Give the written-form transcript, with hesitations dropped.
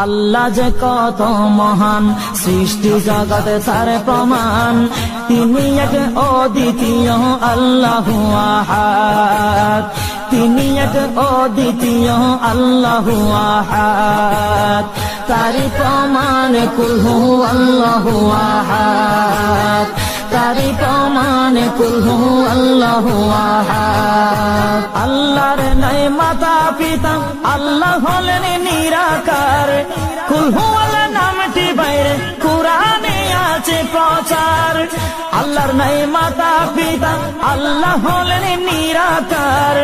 আল্লাহ যে কত মহান, সৃষ্টি জগতে তার প্রমাণ। তিনি এক অদ্বিতীয় আল্লাহু আহাদ, তিনি এক অদ্বিতীয় আল্লাহু আহাদ। তারি প্রমাণ কুল হু আল্লাহু আহাদ, তারি প্রমাণ কুল হু আল্লাহু আহাদ। আল্লাহর নাই মাতা পিতা, আল্লাহ হলেন নিরাকার। কুল হু আল্লাহ নামটি বাইরে কুরআনে আছে প্রচার। আল্লাহর নাই মাতা পিতা, আল্লাহ হলেন নিরাকার।